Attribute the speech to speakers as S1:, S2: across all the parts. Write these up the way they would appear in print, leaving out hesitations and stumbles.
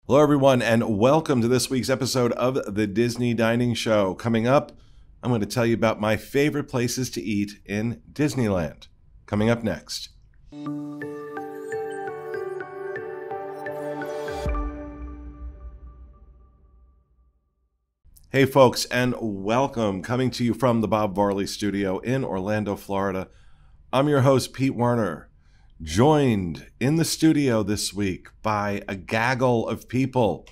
S1: Hello, everyone, and welcome to this week's episode of the Disney Dining Show. Coming up, I'm going to tell you about my favorite places to eat in Disneyland. Coming up next. Hey, folks, and welcome. Coming to you from the Bob Varley Studio in Orlando, Florida. I'm your host, Pete Werner. Joined in the studio this week by a gaggle of people.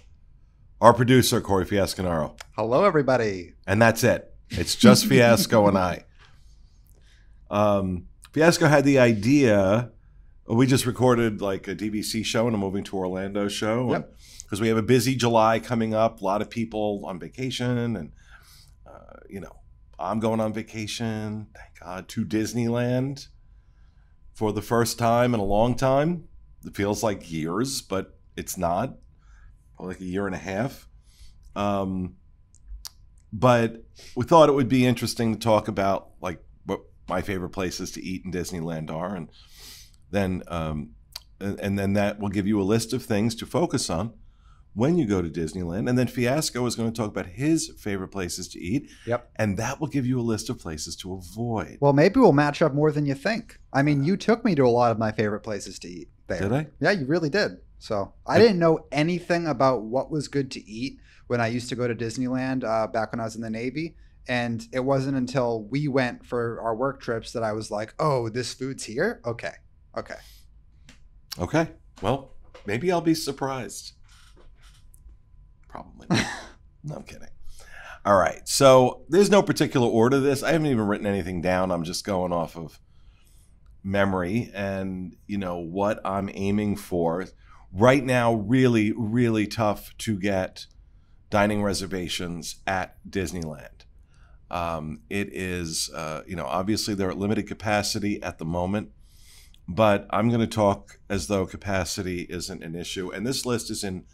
S1: Our producer, Corey Fiasco.
S2: Hello, everybody.
S1: And that's it. It's just Fiasco and I. Fiasco had the idea. We just recorded like a DVC show and a Moving to Orlando show.
S2: Yep.
S1: Because we have a busy July coming up. A lot of people on vacation. And, I'm going on vacation, thank God, to Disneyland. For the first time in a long time. It feels like years, but it's not. Probably like a year and a half. But we thought it would be interesting to talk about like what my favorite places to eat in Disneyland are. And then that will give you a list of things to focus on when you go to Disneyland. And then Fiasco is going to talk about his favorite places to eat.
S2: Yep. And
S1: that will give you a list of places to avoid.
S2: Well, maybe we'll match up more than you think. I mean, you took me to a lot of my favorite places to eat there.
S1: Did I?
S2: Yeah, you really did. So I didn't know anything about what was good to eat when I used to go to Disneyland back when I was in the Navy. And it wasn't until we went for our work trips that I was like, oh, this food's here? Okay.
S1: Well, maybe I'll be surprised. Probably not. No, I'm kidding. All right. So there's no particular order to this. I haven't even written anything down. I'm just going off of memory and, what I'm aiming for. Right now, really, really tough to get dining reservations at Disneyland. It is, obviously they're at limited capacity at the moment, but I'm going to talk as though capacity isn't an issue. And this list is in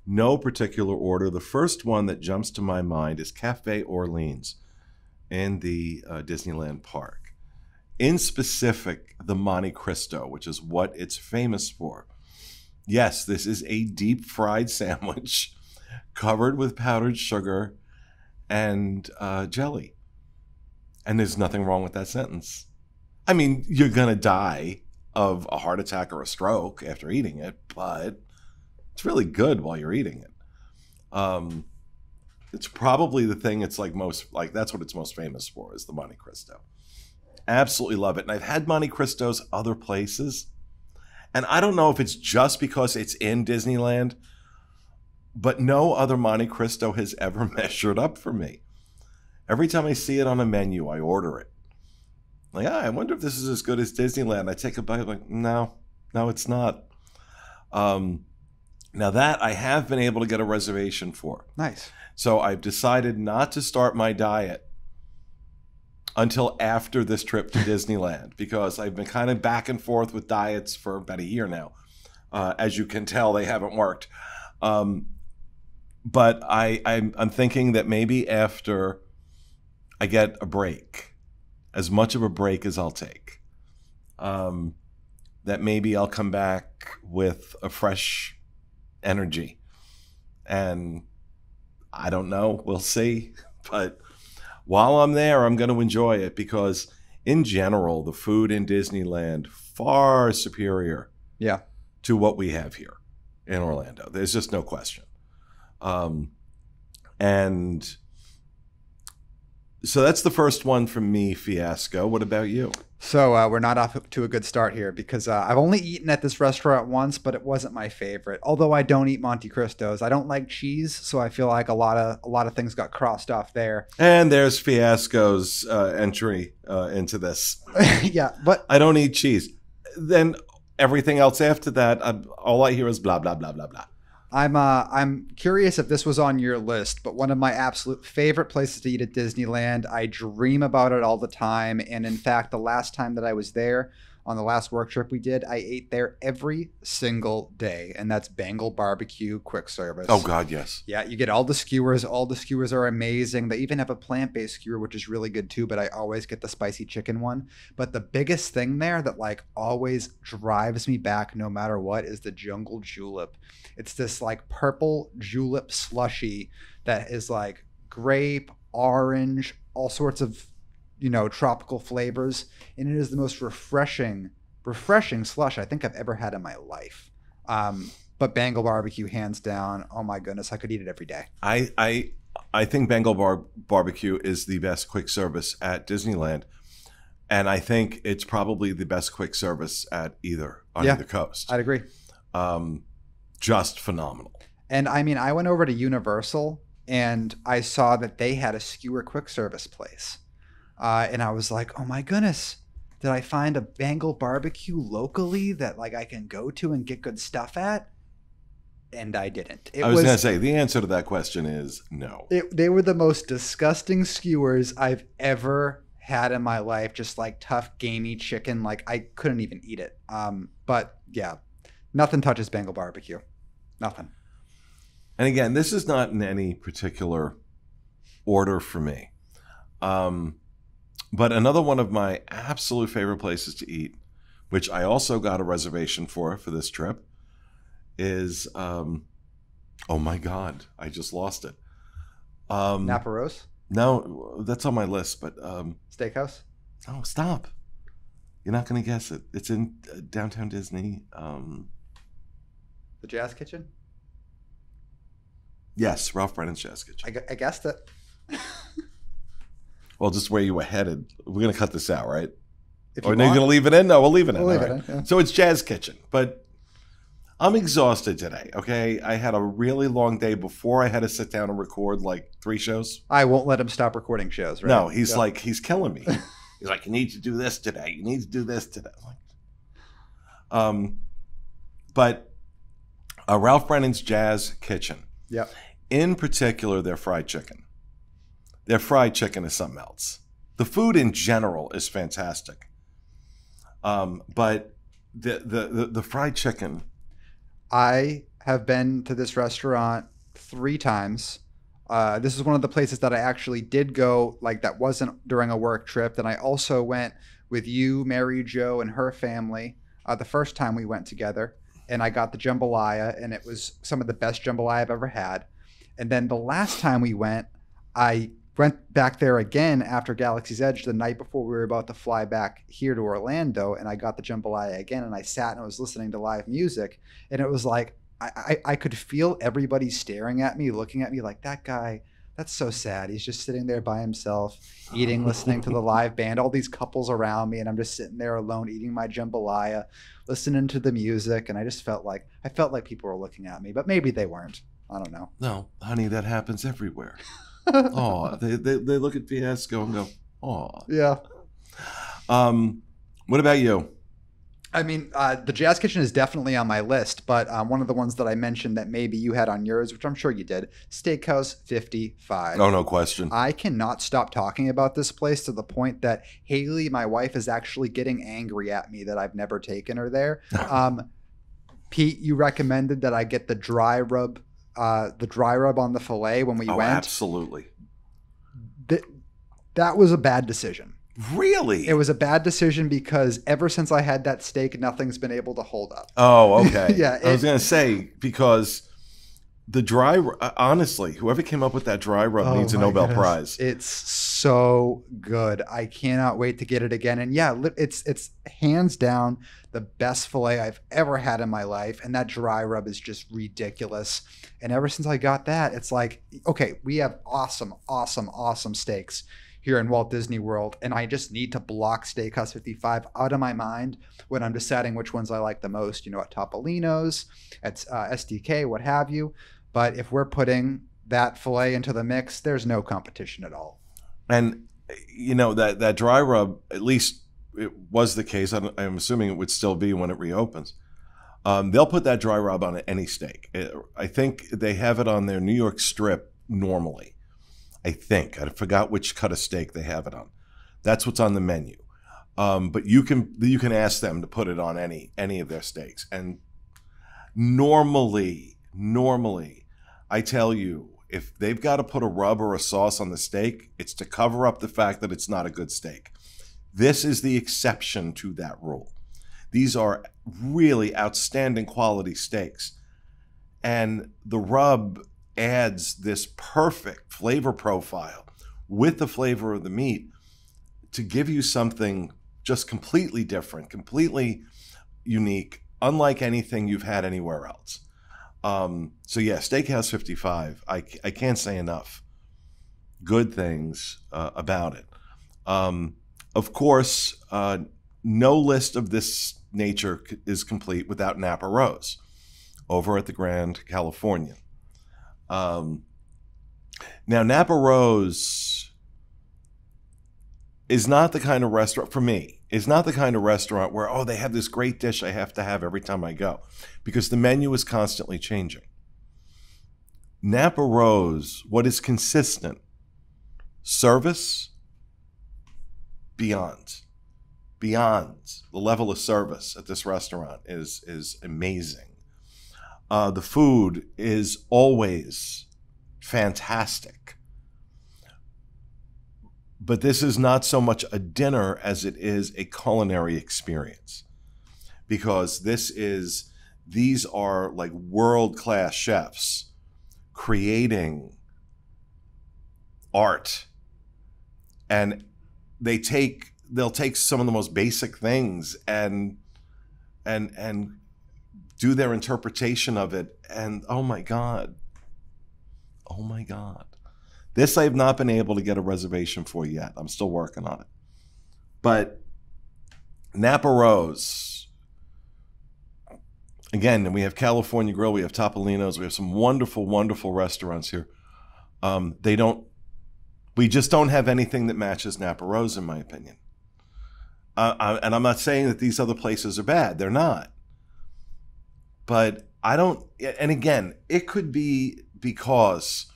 S1: no particular order. The first one that jumps to my mind is Cafe Orleans in the Disneyland park. In specific, the Monte Cristo, which is what it's famous for. Yes, this is a deep fried sandwich covered with powdered sugar and jelly. And there's nothing wrong with that sentence. I mean, you're going to die of a heart attack or a stroke after eating it, but it's really good while you're eating it. It's probably the thing it's that's what it's most famous for, is the Monte Cristo. Absolutely love it. And I've had Monte Cristos other places. And I don't know if it's just because it's in Disneyland, but no other Monte Cristo has ever measured up for me. Every time I see it on a menu, I order it. Like, I wonder if this is as good as Disneyland. I take a bite, like, no, it's not. Now that I have been able to get a reservation for.
S2: Nice.
S1: So I've decided not to start my diet until after this trip to Disneyland, because I've been kind of back and forth with diets for about a year now. As you can tell, they haven't worked. But I'm thinking that maybe after I get a break, as much of a break as I'll take, that maybe I'll come back with a fresh energy. And I don't know. We'll see. But while I'm there, I'm going to enjoy it, because in general, the food in Disneyland far superior to what we have here in Orlando. There's just no question. And so that's the first one from me, Fiasco. What about you?
S2: So we're not off to a good start here, because I've only eaten at this restaurant once, but it wasn't my favorite. Although I don't eat Monte Cristos. I don't like cheese, so I feel like a lot of things got crossed off there.
S1: And there's Fiasco's entry into this.
S2: Yeah, but
S1: I don't eat cheese. Then everything else after that, all I hear is blah, blah, blah, blah, blah.
S2: I'm curious if this was on your list, but one of my absolute favorite places to eat at Disneyland. I dream about it all the time. And in fact, the last time that I was there, on the last work trip we did. I ate there every single day, and that's Bangle BBQ quick service.
S1: Oh God, yes.
S2: Yeah, you get all the skewers. All the skewers are amazing. They even have a plant-based skewer, which is really good too, but I always get the spicy chicken one. But the biggest thing there that like always drives me back no matter what is the jungle julep. It's this like purple julep slushy that is like grape, orange, all sorts of, tropical flavors, and it is the most refreshing slush I think I've ever had in my life. But Bangle BBQ, hands down. Oh my goodness, I could eat it every day.
S1: I think Bangle BBQ is the best quick service at Disneyland, and I think it's probably the best quick service on either coast.
S2: I'd agree.
S1: Just phenomenal.
S2: And I mean, I went over to Universal and I saw that they had a skewer quick service place, and I was like, oh my goodness. Did I find a Bangle BBQ locally that like I can go to and get good stuff at? And I didn't.
S1: I was going to say, the answer to that question is no.
S2: They were the most disgusting skewers I've ever had in my life. Just like tough, gamey chicken. Like I couldn't even eat it. But yeah, nothing touches Bangle BBQ. Nothing.
S1: And again, this is not in any particular order for me. But another one of my absolute favorite places to eat, which I also got a reservation for this trip, is, oh my God, I just lost it.
S2: Napa Rose?
S1: No, that's on my list, but...
S2: Steakhouse?
S1: No, stop. You're not going to guess it. It's in downtown Disney.
S2: The Jazz Kitchen?
S1: Yes, Ralph Brennan's Jazz Kitchen.
S2: I guessed it.
S1: Well, just where you were headed. We're going to cut this out, right?
S2: If
S1: Or are you going to leave it in? No, we'll leave it in.
S2: We'll leave
S1: all
S2: it
S1: right.
S2: in, yeah.
S1: So it's Jazz Kitchen, but I'm exhausted today, okay? I had a really long day before I had to sit down and record like 3 shows.
S2: I won't let him stop recording shows, right?
S1: No, he's like, he's killing me. He's like, you need to do this today. You need to do this today. But Ralph Brennan's Jazz Kitchen.
S2: Yep.
S1: In particular, their fried chicken. Their fried chicken is something else. The food in general is fantastic. But the fried chicken.
S2: I have been to this restaurant 3 times. This is one of the places that I actually did go, like that wasn't during a work trip. Then I also went with you, Mary Jo, and her family the first time we went together. And I got the jambalaya, and it was some of the best jambalaya I've ever had. And then the last time we went, I went back there again after Galaxy's Edge the night before we were about to fly back here to Orlando, and I got the jambalaya again, and I sat and I was listening to live music, and it was like I could feel everybody staring at me, looking at me like, that guy, that's so sad. He's just sitting there by himself, eating, listening to the live band, all these couples around me, and I'm just sitting there alone eating my jambalaya, listening to the music, and I felt like people were looking at me, but maybe they weren't. I don't know.
S1: No, honey, that happens everywhere. Oh, they look at Fiasco and go, oh.
S2: Yeah.
S1: What about you?
S2: I mean, the Jazz Kitchen is definitely on my list, but one of the ones that I mentioned that maybe you had on yours, which I'm sure you did, Steakhouse 55.
S1: Oh, no question.
S2: I cannot stop talking about this place to the point that Haley, my wife, is actually getting angry at me that I've never taken her there. Pete, you recommended that I get the dry rub on the filet when we went.
S1: Absolutely.
S2: That was a bad decision.
S1: Really?
S2: It was a bad decision because ever since I had that steak, nothing's been able to hold up.
S1: Oh, okay.
S2: Yeah,
S1: I was going to say, because the dry, honestly, whoever came up with that dry rub needs a Nobel Prize.
S2: It's so good. I cannot wait to get it again. And yeah, it's hands down the best filet I've ever had in my life. And that dry rub is just ridiculous. And ever since I got that, it's like, okay, we have awesome, awesome, awesome steaks here in Walt Disney World, and I just need to block Steakhouse 55 out of my mind when I'm deciding which ones I like the most, at Topolino's, at SDK, what have you. But if we're putting that filet into the mix, there's no competition at all.
S1: And, that dry rub, at least it was the case, I'm assuming it would still be when it reopens. They'll put that dry rub on any steak. I think they have it on their New York strip normally. I forgot which cut of steak they have it on. That's what's on the menu. But you can ask them to put it on any of their steaks. And normally, I tell you, if they've got to put a rub or a sauce on the steak, it's to cover up the fact that it's not a good steak. This is the exception to that rule. These are really outstanding quality steaks. And the rub adds this perfect flavor profile with the flavor of the meat to give you something just completely different, completely unique, unlike anything you've had anywhere else. So yeah, Steakhouse 55, I can't say enough good things about it. Of course, no list of this nature is complete without Napa Rose over at the Grand Californian. Now, Napa Rose is not the kind of restaurant, for me, is not the kind of restaurant where, oh, they have this great dish I have to have every time I go, because the menu is constantly changing. Napa Rose, what is consistent? Service, beyond the level of service at this restaurant is amazing. The food is always fantastic. But this is not so much a dinner as it is a culinary experience, because these are like world-class chefs creating art, and they'll take some of the most basic things and do their interpretation of it, and oh my God. This I have not been able to get a reservation for yet. I'm still working on it. But Napa Rose, again, and we have California Grill, we have Topolino's, we have some wonderful, wonderful restaurants here. We just don't have anything that matches Napa Rose, in my opinion. And I'm not saying that these other places are bad. They're not. But and again, it could be because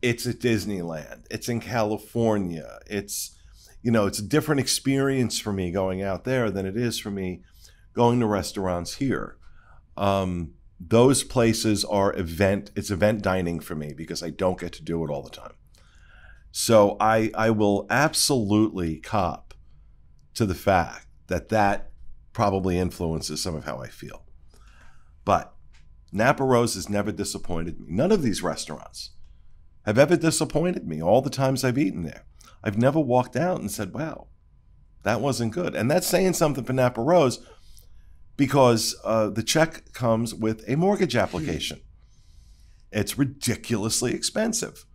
S1: it's at Disneyland, it's in California, it's a different experience for me going out there than it is for me going to restaurants here. Those places are event dining for me because I don't get to do it all the time. So I will absolutely cop to the fact that probably influences some of how I feel. But Napa Rose has never disappointed me. None of these restaurants have ever disappointed me all the times I've eaten there. I've never walked out and said, wow, that wasn't good. And that's saying something for Napa Rose, because the check comes with a mortgage application. It's ridiculously expensive.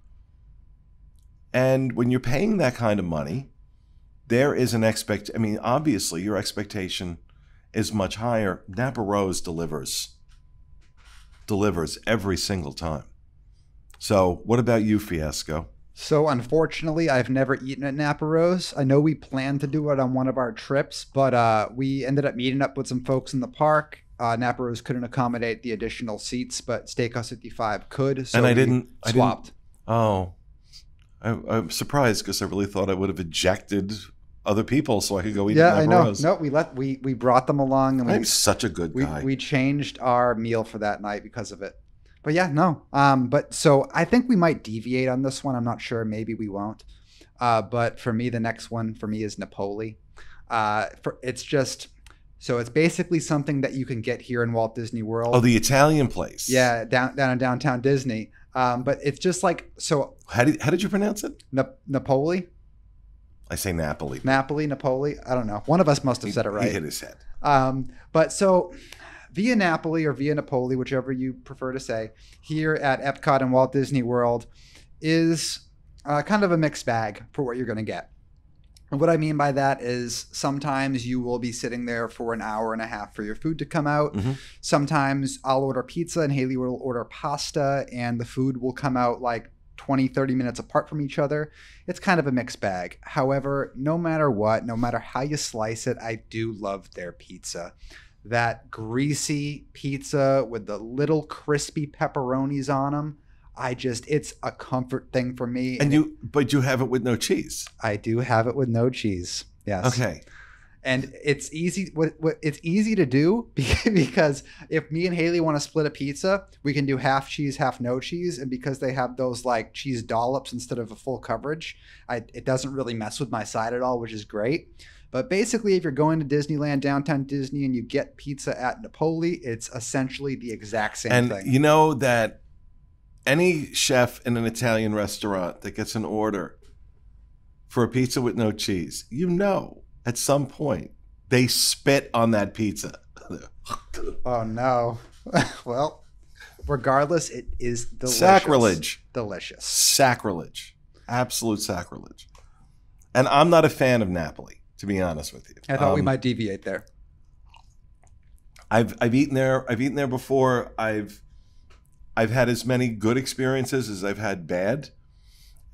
S1: And when you're paying that kind of money, there is an obviously your expectation is much higher. Napa Rose delivers every single time. So what about you, Fiasco?
S2: So unfortunately, I've never eaten at Napa Rose. I know we planned to do it on one of our trips, but we ended up meeting up with some folks in the park. Napa Rose couldn't accommodate the additional seats, but Steakhouse 55 could. So
S1: and I
S2: swapped.
S1: I'm surprised, because I really thought I would have ejected other people so I could go eat
S2: at
S1: Napa
S2: Napa
S1: Rose.
S2: No, we brought them along, and
S1: I'm such a good guy.
S2: We changed our meal for that night because of it. But yeah, no. But so I think we might deviate on this one. I'm not sure. Maybe we won't. But for me, the next one for me is Napoli. It's basically something that you can get here in Walt Disney World.
S1: Oh, the Italian place.
S2: Yeah, down in downtown Disney. But it's just like, so.
S1: How did you pronounce it?
S2: Napoli.
S1: I say Napoli.
S2: Napoli. I don't know. One of us must have said it right.
S1: He hit his head.
S2: But so Via Napoli or Via Napoli, whichever you prefer to say, here at Epcot and Walt Disney World is kind of a mixed bag for what you're going to get. And what I mean by that is sometimes you will be sitting there for an hour and a half for your food to come out. Mm-hmm. Sometimes I'll order pizza and Haley will order pasta, and the food will come out like 20, 30 minutes apart from each other. It's kind of a mixed bag. However, no matter what, no matter how you slice it, I do love their pizza. That greasy pizza with the little crispy pepperonis on them. It's a comfort thing for me.
S1: But you have it with no cheese.
S2: I do have it with no cheese. Yes.
S1: Okay.
S2: And it's easy. It's easy to do because if me and Haley want to split a pizza, we can do half cheese, half no cheese. And because they have those like cheese dollops instead of a full coverage, it doesn't really mess with my side at all, which is great. But basically, if you're going to Disneyland, downtown Disney, and you get pizza at Napoli, it's essentially the exact same thing.
S1: And you know that any chef in an Italian restaurant that gets an order for a pizza with no cheese, you know, at some point they spit on that pizza.
S2: Oh no. Well, regardless, it is delicious.
S1: Sacrilege.
S2: Delicious.
S1: Sacrilege. Absolute sacrilege. And I'm not a fan of Napoli, to be honest with you.
S2: I thought we might deviate there.
S1: I've eaten there. I've eaten there before. I've had as many good experiences as I've had bad.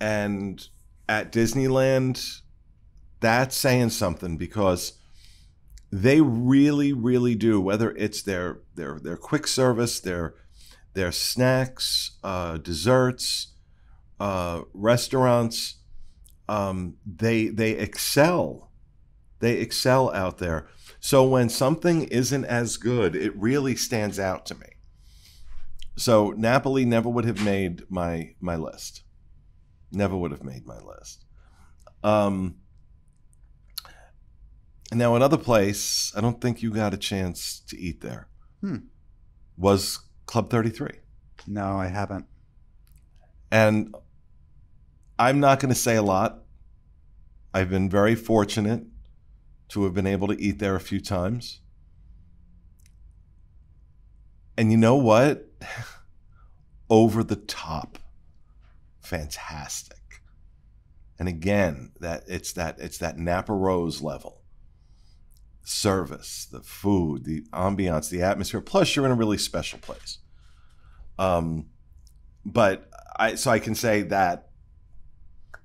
S1: And at Disneyland, that's saying something, because they really, really do, whether it's their quick service, their snacks, desserts, restaurants, they excel. They excel out there. So when something isn't as good, it really stands out to me. So Napoli never would have made my list. Never would have made my list. Now, another place, I don't think you got a chance to eat there, was Club 33.
S2: No, I haven't.
S1: And I'm not going to say a lot. I've been very fortunate to have been able to eat there a few times. And you know what? Over the top. Fantastic. And again, it's that Napa Rose level. Service, the food, the ambiance, the atmosphere. Plus, you're in a really special place. But I can say that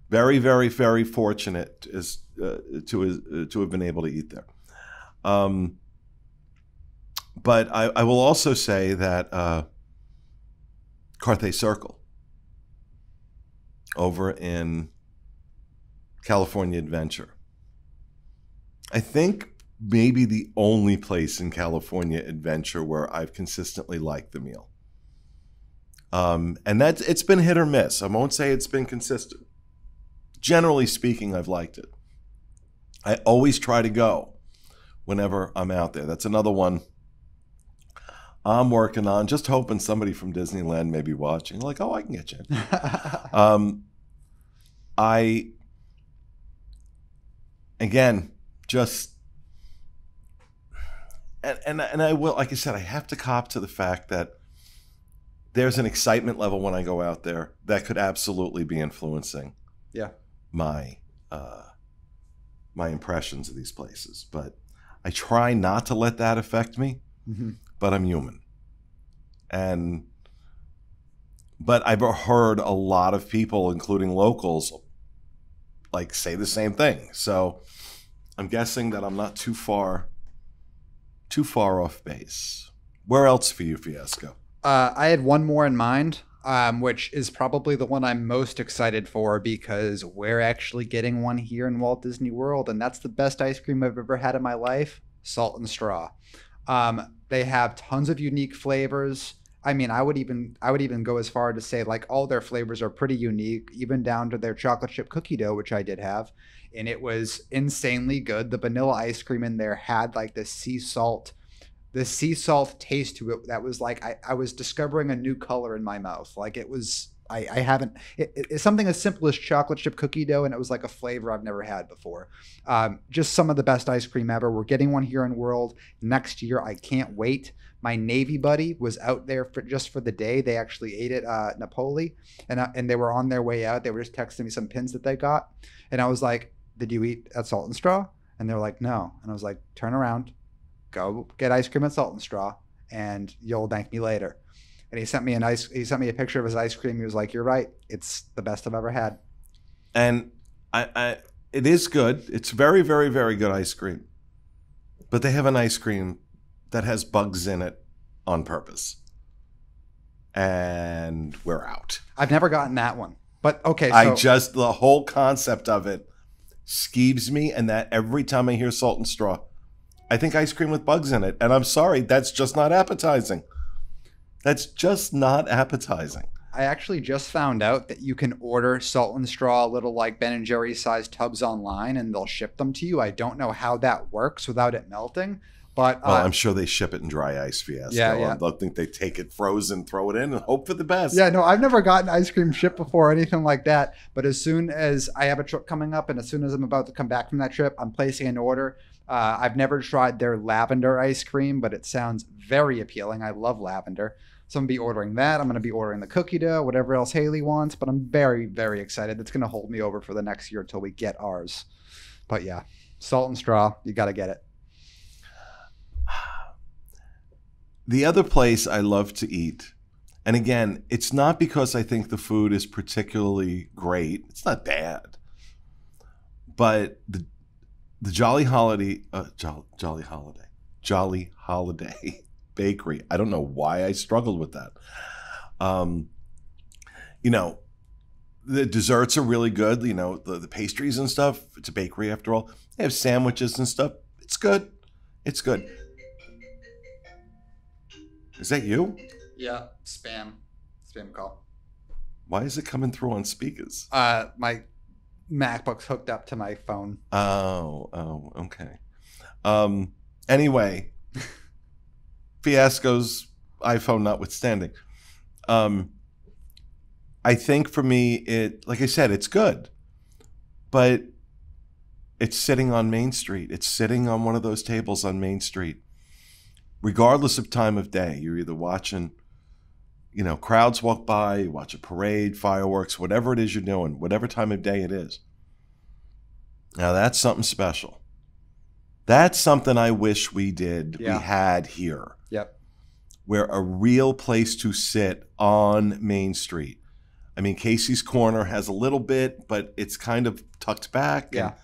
S1: very, very, very fortunate to have been able to eat there. But I will also say that Carthay Circle over in California Adventure, I think maybe the only place in California Adventure where I've consistently liked the meal. And it's been hit or miss. I won't say it's been consistent. Generally speaking, I've liked it. I always try to go whenever I'm out there. That's another one I'm working on, just hoping somebody from Disneyland may be watching. Like, oh, I can get you in. Again, just... And I will, like I said, I have to cop to the fact that there's an excitement level when I go out there that could absolutely be influencing my my impressions of these places. But I try not to let that affect me, but I'm human. But I've heard a lot of people, including locals, like say the same thing. So I'm guessing that I'm not too far off base. Where else for you, Fiasco?
S2: I had one more in mind, which is probably the one I'm most excited for because we're actually getting one here in Walt Disney World, and that's the best ice cream I've ever had in my life, Salt and Straw. They have tons of unique flavors. I mean, I would even go as far to say like all their flavors are pretty unique, even down to their chocolate chip cookie dough, which I did have, and it was insanely good. The vanilla ice cream in there had like the sea salt taste to it that was like I was discovering a new color in my mouth. Like it was it's something as simple as chocolate chip cookie dough, and it was like a flavor I've never had before. Just some of the best ice cream ever. We're getting one here in World next year. I can't wait. My Navy buddy was out there just for the day. They actually ate at Napoli, and they were on their way out. They were just texting me some pins that they got, and I was like, "Did you eat at Salt and Straw?" And they're like, "No." And I was like, "Turn around, go get ice cream at Salt and Straw, and you'll thank me later." And he sent me a picture of his ice cream. He was like, "You're right. It's the best I've ever had."
S1: And it is good. It's very, very, very good ice cream. But they have an ice cream that has bugs in it on purpose. And we're out.
S2: I've never gotten that one. But okay, so
S1: the whole concept of it skeeves me, and that every time I hear salt and straw, I think ice cream with bugs in it. And I'm sorry, that's just not appetizing. That's just not appetizing.
S2: I actually just found out that you can order salt and straw little like Ben and Jerry's sized tubs online, and they'll ship them to you. I don't know how that works without it melting, but
S1: well, I'm sure they ship it in dry ice, Fiasco.
S2: Yeah.
S1: I don't think they take it frozen, throw it in, and hope for the best.
S2: Yeah, no, I've never gotten ice cream shipped before or anything like that. But as soon as I have a trip coming up, and as soon as I'm about to come back from that trip, I'm placing an order. I've never tried their lavender ice cream, but it sounds very appealing. I love lavender. So I'm going to be ordering that. I'm going to be ordering the cookie dough, whatever else Haley wants. But I'm very, very excited. It's going to hold me over for the next year until we get ours. But yeah, salt and straw, you got to get it.
S1: The other place I love to eat, and again, it's not because I think the food is particularly great. It's not bad. But the Jolly Holiday Bakery. I don't know why I struggled with that. The desserts are really good. The pastries and stuff. It's a bakery after all. They have sandwiches and stuff. It's good. It's good. Is that you?
S2: Yeah, spam call.
S1: Why is it coming through on speakers?
S2: My MacBook's hooked up to my phone.
S1: Oh, okay. Anyway, Fiasco's iPhone notwithstanding, I think for me, like I said, it's good, but it's sitting on Main Street. It's sitting on one of those tables on Main Street. Regardless of time of day, you're either watching, crowds walk by, you watch a parade, fireworks, whatever it is you're doing, whatever time of day it is. Now that's something special. That's something I wish we had here.
S2: Yep.
S1: Where a real place to sit on Main Street. I mean, Casey's Corner has a little bit, but it's kind of tucked back.
S2: Yeah.
S1: And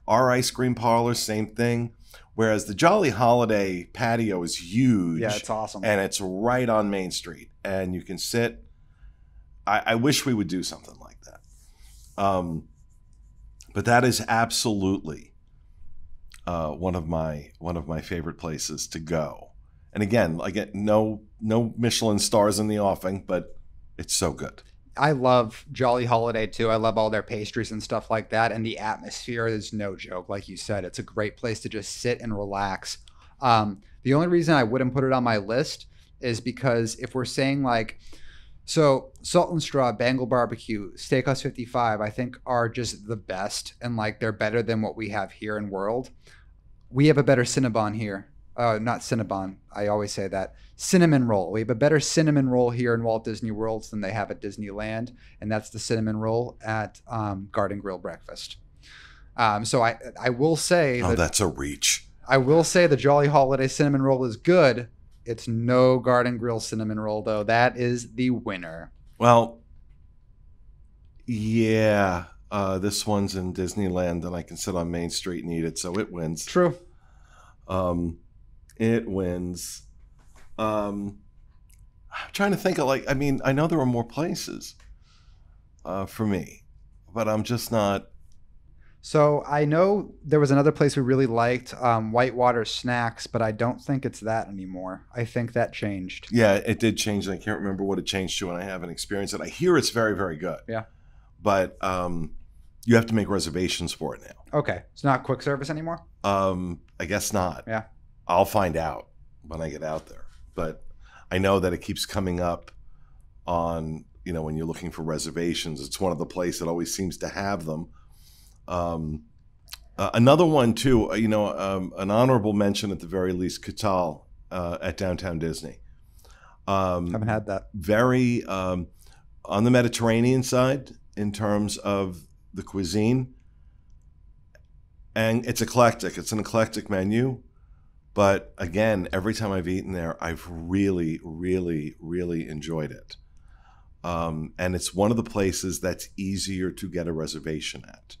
S1: our ice cream parlor, same thing. Whereas the Jolly Holiday patio is huge.
S2: Yeah, it's awesome.
S1: And it's right on Main Street. And you can sit. I wish we would do something like that. But that is absolutely one of my favorite places to go. And again, I get no Michelin stars in the offing, but it's so good.
S2: I love Jolly Holiday too. I love all their pastries and stuff like that. And the atmosphere is no joke. Like you said, it's a great place to just sit and relax. The only reason I wouldn't put it on my list is because if we're saying so Salt and Straw, Bangle BBQ, Steakhouse 55, I think are just the best. And they're better than what we have here in World. We have a better Cinnabon here. Not Cinnabon. I always say that. Cinnamon roll. We have a better cinnamon roll here in Walt Disney World than they have at Disneyland, and that's the cinnamon roll at Garden Grill Breakfast. So I will say
S1: that's a reach.
S2: I will say the Jolly Holiday cinnamon roll is good. It's no Garden Grill cinnamon roll though. That is the winner.
S1: Well, yeah. This one's in Disneyland, and I can sit on Main Street and eat it, so it wins.
S2: True.
S1: It wins. I'm trying to think of I know there are more places for me, but I'm just not.
S2: So I know there was another place we really liked, Whitewater Snacks, but I don't think it's that anymore. I think that changed.
S1: Yeah, it did change. I can't remember what it changed to, and I haven't experienced it. I hear it's very, very good.
S2: Yeah.
S1: But you have to make reservations for it now.
S2: Okay. It's not quick service anymore?
S1: I guess not.
S2: Yeah.
S1: I'll find out when I get out there. But I know that it keeps coming up on, when you're looking for reservations. It's one of the places that always seems to have them. Another one, too, an honorable mention at the very least, Catal at Downtown Disney.
S2: Haven't had that.
S1: Very on the Mediterranean side in terms of the cuisine. And it's eclectic. It's an eclectic menu. But again, every time I've eaten there, I've really, really, really enjoyed it. And it's one of the places that's easier to get a reservation at.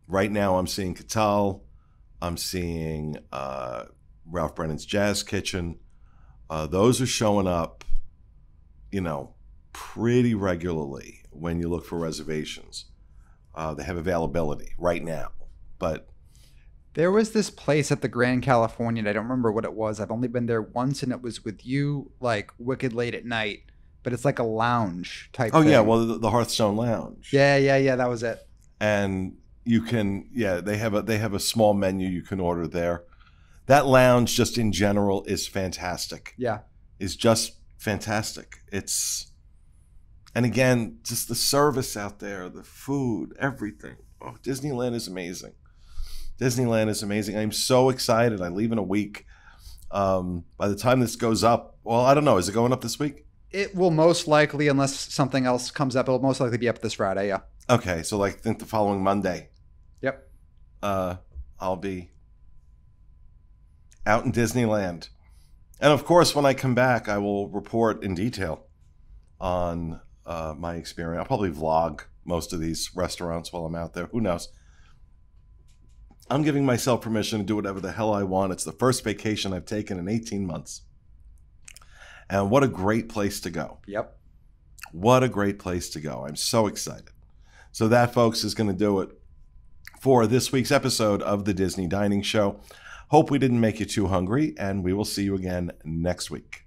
S1: Right now, I'm seeing Catal. I'm seeing Ralph Brennan's Jazz Kitchen. Those are showing up, pretty regularly when you look for reservations. They have availability right now. But
S2: There was this place at the Grand Californian. I don't remember what it was. I've only been there once, and it was with you, like wicked late at night. But it's like a lounge type.
S1: oh
S2: thing.
S1: yeah, well the Hearthstone Lounge.
S2: Yeah. That was it.
S1: And you can they have a small menu you can order there. That lounge just in general is fantastic.
S2: Yeah.
S1: Is just fantastic. And again, just the service out there, the food, everything. Oh, Disneyland is amazing. Disneyland is amazing. I'm so excited. I leave in a week. By the time this goes up, well, I don't know. Is it going up this week?
S2: It will most likely, unless something else comes up, it'll most likely be up this Friday. Yeah.
S1: Okay, so like I think the following Monday.
S2: Yep.
S1: I'll be out in Disneyland. And of course, when I come back, I will report in detail on my experience. I'll probably vlog most of these restaurants while I'm out there. Who knows? I'm giving myself permission to do whatever the hell I want. It's the first vacation I've taken in 18 months. And what a great place to go.
S2: Yep.
S1: What a great place to go. I'm so excited. So that, folks, is going to do it for this week's episode of the Disney Dining Show. Hope we didn't make you too hungry, and we will see you again next week.